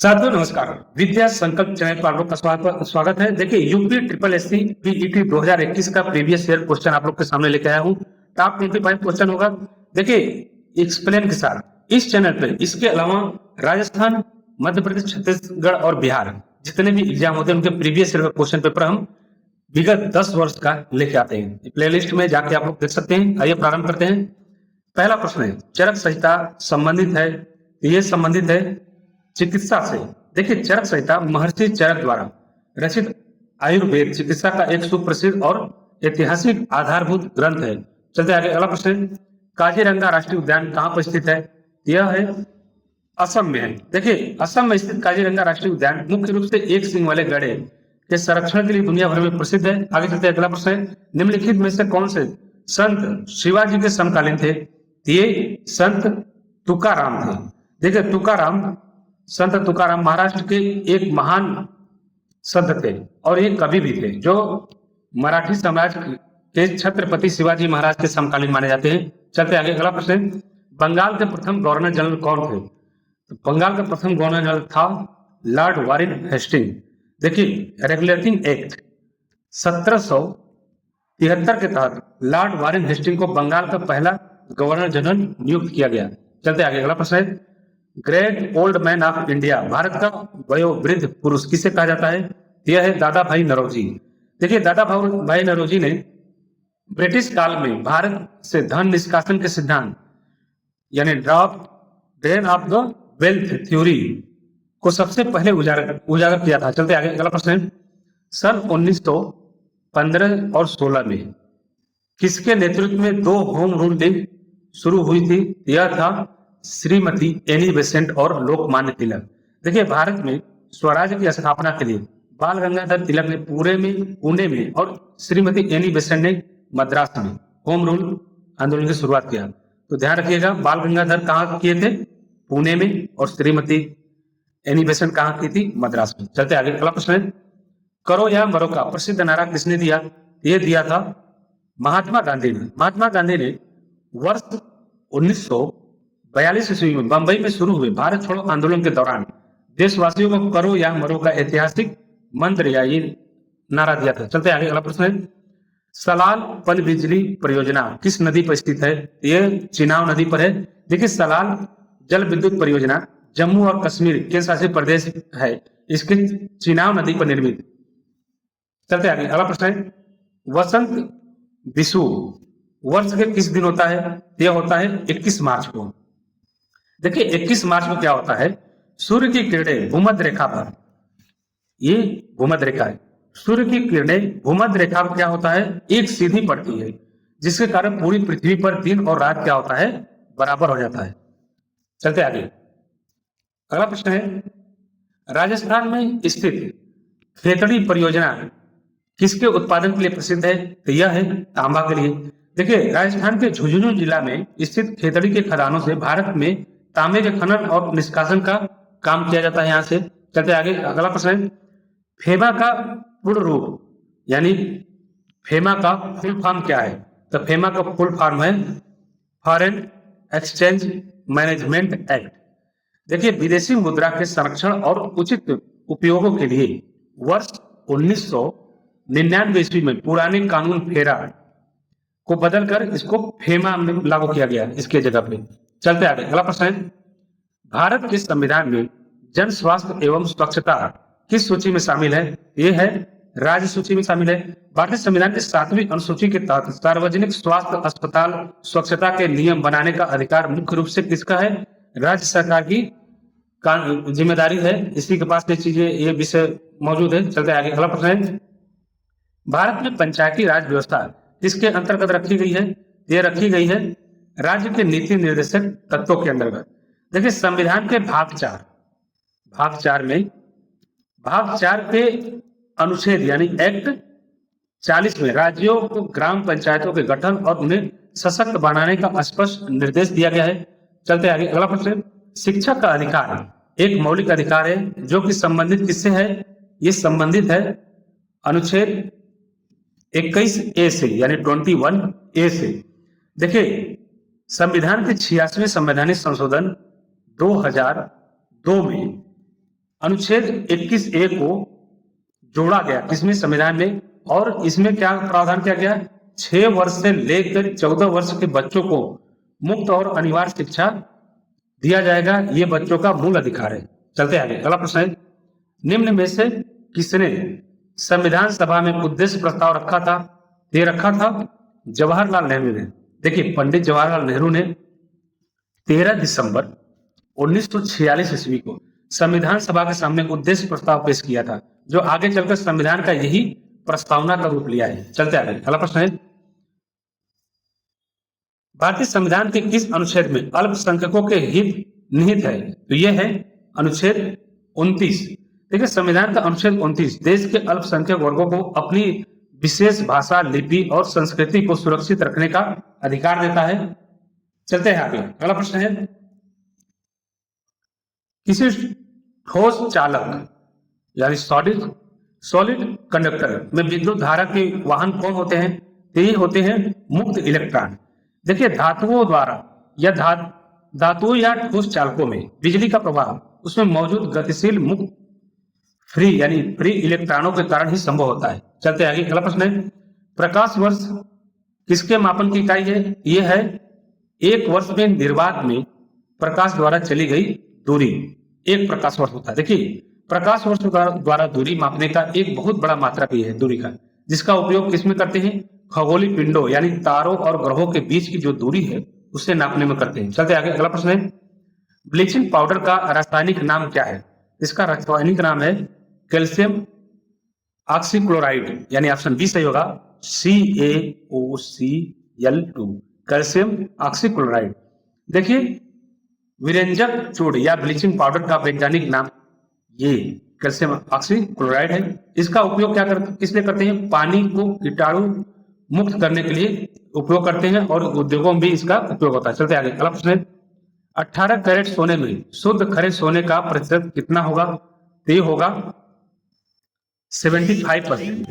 साथियों नमस्कार। विद्या संकल्प चैनल पर आप लोग का स्वागत है। देखिए यूपी ट्रिपल एससी पीईटी 2021 का प्रीवियस ईयर क्वेश्चन आप लोग के सामने लेके आया हूँ। टॉप 25 क्वेश्चन होगा। देखिए एक्सप्लेन के साथ इस चैनल पे, इसके अलावा राजस्थान, मध्य प्रदेश, छत्तीसगढ़ और बिहार जितने भी एग्जाम होते हैं उनके प्रीवियस ईयर का क्वेश्चन पेपर हम विगत 10 वर्ष का लेके आते हैं। प्लेलिस्ट में जाके आप लोग देख सकते हैं। आइए प्रारंभ करते हैं। पहला प्रश्न है, चरक संहिता संबंधित है, ये संबंधित है चिकित्सा से। देखिए चरक संहिता महर्षि चरक द्वारा रचित आयुर्वेद चिकित्सा का एक सुप्रसिद्ध और ऐतिहासिक आधारभूत ग्रंथ है। चलते आगे, अगला प्रश्न, काजीरंगा राष्ट्रीय उद्यान कहाँ पर स्थित है? यह है असम में है। देखिए असम में स्थित काजीरंगा राष्ट्रीय उद्यान मुख्य रूप से एक सींग वाले गधे के संरक्षण के लिए दुनिया भर में प्रसिद्ध है। आगे चलते अगला प्रश्न, निम्नलिखित में से कौन से संत शिवाजी के समकालीन थे? ये संत तुकाराम थे। देखिए तुकाराम, संत तुकाराम महाराष्ट्र के एक महान संत थे और ये कवि भी थे जो मराठी साम्राज्य के छत्रपति शिवाजी महाराज के समकालीन माने जाते हैं। चलते आगे, अगला प्रश्न, बंगाल के प्रथम गवर्नर जनरल कौन थे? तो बंगाल का प्रथम गवर्नर जनरल था लॉर्ड वारेन हेस्टिंग। देखिए रेगुलेटिंग एक्ट 1773 के तहत लॉर्ड वारेन हेस्टिंग को बंगाल का पहला गवर्नर जनरल नियुक्त किया गया। चलते आगे, अगला प्रश्न है, great old man of India Bharat का वयोवृद्ध पुरुष किसे कहा जाता है? यह है दादा भाई नौरोजी। देखिए दादा भाई नौरोजी ने ब्रिटिश काल में भारत से धन निष्कासन के सिद्धांत यानी drain of the wealth theory को सबसे पहले उजागर किया था। चलते आगे, अगला प्रश्न, सन 1915 और 16 में किसके नेतृत्व में दो होम रूल लीग शुरू हुई थी? यह था श्रीमती एनी बेसेंट और लोकमान्य तिलक। देखिए भारत में स्वराज्य की स्थापना के लिए बाल गंगाधर तिलक ने पुणे में और श्रीमती एनी बेसेंट ने मद्रास में होम रूल आंदोलन की शुरुआत किया। तो ध्यान रखिएगा, बाल गंगाधर कहाँ किए थे? पुणे में, और श्रीमती एनी बेसेंट कहाँ की थी? मद्रास में। चलते आगे, अगला प्रश्न है, करो या मरो का प्रसिद्ध नारा किसने दिया? ये दिया था महात्मा गांधी ने। महात्मा गांधी ने वर्ष 1942 ईस्वी में बंबई में शुरू हुए भारत छोड़ो आंदोलन के दौरान देशवासियों को करो या मरो का ऐतिहासिक मंत्र या ये नारा दिया था। चलते आगे, अगला प्रश्न है, सलाल पनबिजली परियोजना किस नदी पर स्थित है? ये चिनाब नदी पर है। देखिए सलाल जल विद्युत परियोजना जम्मू और कश्मीर केंद्र शासित प्रदेश है, इसके चिनाब नदी पर निर्मित। चलते आगे, अगला प्रश्न है, वसंत विषु वर्ष के किस दिन होता है? यह होता है 21 मार्च को। देखिए 21 मार्च को क्या होता है, सूर्य की किरणें भूमध्य रेखा पर, ये भूमध्य रेखा है, सूर्य की किरणें भूमध्य रेखा पर क्या होता है, एक सीधी पड़ती है, जिसके कारण पूरी पृथ्वी पर दिन और रात क्या होता है, बराबर हो जाता है। चलते आगे, अगला प्रश्न है, राजस्थान में स्थित खेतड़ी परियोजना किसके उत्पादन के लिए प्रसिद्ध है? तो यह है तांबा के लिए। देखिए राजस्थान के झुंझुनू जिला में स्थित खेतड़ी के खदानों से भारत में तांबे के खनन और निष्कासन का काम किया जाता है यहाँ से। चलते आगे, अगला प्रश्न है, फेमा का पूर्ण रूप यानी फेमा का फुल फॉर्म क्या है? तो फेमा का फुल फॉर्म है फॉरेन एक्सचेंज मैनेजमेंट एक्ट। देखिए विदेशी मुद्रा के संरक्षण और उचित उपयोगों के लिए वर्ष 1999 ईस्वी में पुराने कानून फेरा को बदलकर इसको फेमा में लागू किया गया इसके जगह पे। चलते आगे, अगला प्रश्न है, भारत के संविधान में जन स्वास्थ्य एवं स्वच्छता किस सूची में शामिल है? यह है राज्य सूची में शामिल है। भारतीय संविधान की 7वीं अनुसूची के तहत सार्वजनिक स्वास्थ्य अस्पताल स्वच्छता के नियम बनाने का अधिकार मुख्य रूप से किसका है? राज्य सरकार की जिम्मेदारी है, इसी के पास ये चीजें, ये विषय मौजूद है। चलते आगे, अगला प्रश्न है, भारत में पंचायती राज व्यवस्था किसके अंतर्गत रखी गई है? ये रखी गई है राज्य के नीति निर्देशक तत्वों के अंतर्गत। देखिए संविधान के भाग 4 के अनुच्छेद यानी एक्ट 40 में राज्यों को ग्राम पंचायतों के गठन और उन्हें सशक्त बनाने का स्पष्ट निर्देश दिया गया है। चलते आगे, अगला प्रश्न, शिक्षा का अधिकार एक मौलिक अधिकार है जो कि संबंधित किससे है? ये संबंधित है अनुच्छेद 21A से यानी 21A से। देखिए संविधान के 86वें संवैधानिक संशोधन 2002 में अनुच्छेद 21A को जोड़ा गया किसमें, संविधान में, और इसमें क्या प्रावधान किया गया, 6 वर्ष से लेकर 14 वर्ष के बच्चों को मुफ्त और अनिवार्य शिक्षा दिया जाएगा, ये बच्चों का मूल अधिकार है। चलते आगे, अगला प्रश्न है, निम्न में से किसने संविधान सभा में उद्देश्य प्रस्ताव रखा था, ये रखा था जवाहरलाल नेहरू ने। देखिए, पंडित जवाहरलाल नेहरू ने 13 दिसंबर 1946 ईस्वी को संविधान सभा के सामने उद्देश्य प्रस्ताव पेश किया था, जो आगे चलकर संविधान का यही प्रस्तावना का रूप लिया है। चलते आगे, अगला प्रश्न है, भारतीय संविधान के किस अनुच्छेद में अल्पसंख्यकों के हित निहित है, तो यह है अनुच्छेद 29। देखिए, संविधान का अनुच्छेद 29 देश के अल्पसंख्यक वर्गों को अपनी विशेष भाषा, लिपि और संस्कृति को सुरक्षित रखने का अधिकार देता है। चलते हैं आगे, अगला प्रश्न है, किसी ठोस चालक यानी सॉलिड कंडक्टर में विद्युत धारा के वाहन कौन होते हैं, तो ये होते हैं मुक्त इलेक्ट्रॉन। देखिए, धातुओं द्वारा या धातुओं या ठोस चालकों में बिजली का प्रवाह उसमें मौजूद गतिशील मुक्त फ्री इलेक्ट्रॉनों के कारण ही संभव होता है। चलते आगे, अगला प्रश्न है, प्रकाश वर्ष किसके मापन की इकाई है, यह है 1 वर्ष में निर्वात में प्रकाश द्वारा चली गई दूरी 1 प्रकाश वर्ष होता है। देखिए, प्रकाश वर्ष द्वारा दूरी मापने का एक बहुत बड़ा मात्रा भी है दूरी का, जिसका उपयोग किसमें करते हैं, खगोलीय पिंडों यानी तारों और ग्रहों के बीच की जो दूरी है उसे नापने में करते हैं। चलते आगे, अगला प्रश्न है, ब्लीचिंग पाउडर का रासायनिक नाम क्या है, इसका रासायनिक नाम है कैल्शियम ऑक्सीक्लोराइड, यानी ऑप्शन बी सही होगा, CaOCl2, कैल्शियम ऑक्सीक्लोराइड। देखिए, विरंजक चूर्ण या ब्लीचिंग पाउडर का वैज्ञानिक नाम ये कैल्शियम ऑक्सीक्लोराइड है। इसका उपयोग किस लिए करते हैं, पानी को कीटाणु मुक्त करने के लिए उपयोग करते हैं और उद्योगों में भी इसका उपयोग होता है। चलते आगे, अगला प्रश्न है, 18 कैरेट सोने में शुद्ध खरे सोने का प्रतिशत कितना होगा, तो ये होगा 75%।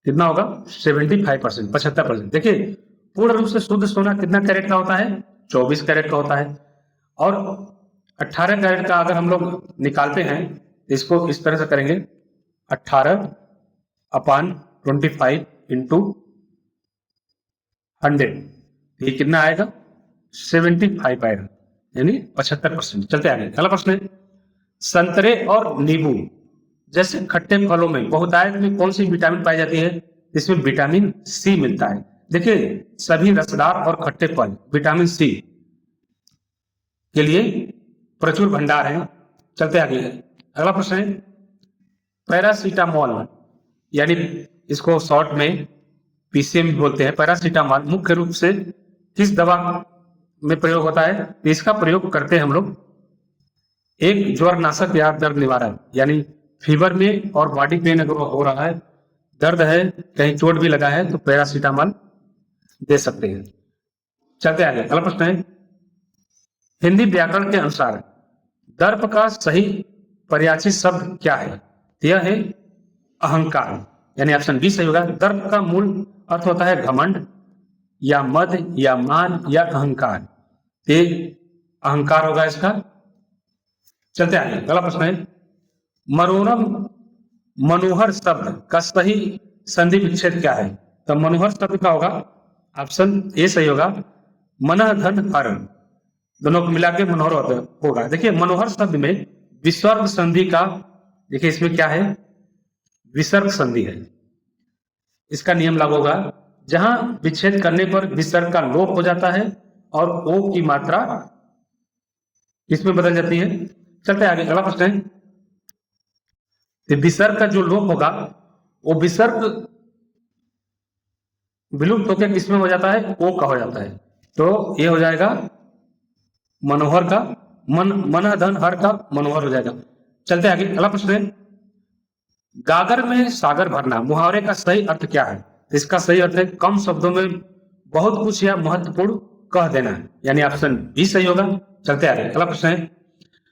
कितना होगा, 75%, 75%। देखिए, पूर्ण रूप से शुद्ध सोना कितना कैरेट का होता है, 24 कैरेट का होता है, और 18 कैरेट का अगर हम लोग निकालते हैं तो इसको इस तरह से करेंगे, 18/25 इंटू 100, ये कितना आएगा, 75 आएगा, यानी 75%। चलते आगे, अगला प्रश्न है, संतरे और नींबू जैसे खट्टे फलों में बहुतायत में कौन सी विटामिन पाई जाती है, इसमें विटामिन सी मिलता है। देखिए, सभी रसदार और खट्टे फल विटामिन सी के लिए प्रचुर भंडार है। चलते आगे, अगला प्रश्न है, पैरासीटामोल यानी इसको शॉर्ट में पीसीएम बोलते हैं, पैरासीटामोल मुख्य रूप से किस दवा में प्रयोग होता है, इसका प्रयोग करते हैं हम लोग एक ज्वरनाशक या दर्द निवारक, यानी फीवर में और बॉडी पेन अगर हो रहा है, दर्द है, कहीं चोट भी लगा है तो पैरासीटामोल दे सकते हैं। चलते आगे, अगला प्रश्न है, हिंदी व्याकरण के अनुसार दर्प का सही पर्यायवाची शब्द क्या है, यह है अहंकार, यानी ऑप्शन बी सही होगा। दर्प का मूल अर्थ होता है घमंड या मद या मान या अहंकार, ये अहंकार होगा इसका। चलते आगे, अगला प्रश्न है, मनोरम मनोहर शब्द का सही संधि विच्छेद क्या है, तो मनोहर शब्द का होगा ऑप्शन ए सही होगा, मन धन हर, दोनों को मिला के मनोहर होगा। देखिए, मनोहर शब्द में विसर्ग संधि का, देखिए इसमें क्या है, विसर्ग संधि है, इसका नियम लागू होगा, जहां विच्छेद करने पर विसर्ग का लोप हो जाता है और ओ की मात्रा इसमें बदल जाती है। चलते आगे, अगला प्रश्न है, तो विसर्ग का जो लोप होगा वो विसर्ग विलुप्त होकर किसमें हो जाता है, ओ का हो जाता है, तो ये हो जाएगा मनोहर का, मन धन हर का मनोहर हो जाएगा। चलते आगे, अगला प्रश्न है, गागर में सागर भरना मुहावरे का सही अर्थ क्या है, इसका सही अर्थ है कम शब्दों में बहुत कुछ या महत्वपूर्ण कह देना, यानी ऑप्शन बी सही होगा। चलते आगे, अगला प्रश्न है,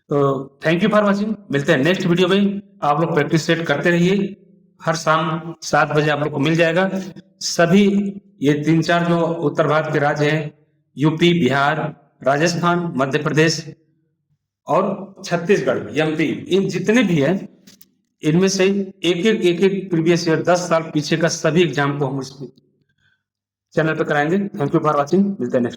तो थैंक यू फॉर वॉचिंग, मिलते हैं नेक्स्ट वीडियो में। आप लोग प्रैक्टिस सेट करते रहिए, हर शाम 7 बजे आप लोग को मिल जाएगा। सभी ये 3-4 जो उत्तर भारत के राज्य हैं, यूपी, बिहार, राजस्थान, मध्य प्रदेश और छत्तीसगढ़ एमपी, इन जितने भी हैं इनमें से एक एक प्रीवियस ईयर 10 साल पीछे का सभी एग्जाम को हम इस चैनल पर कराएंगे। थैंक यू फॉर वॉचिंग, मिलते हैं नेक्स्ट।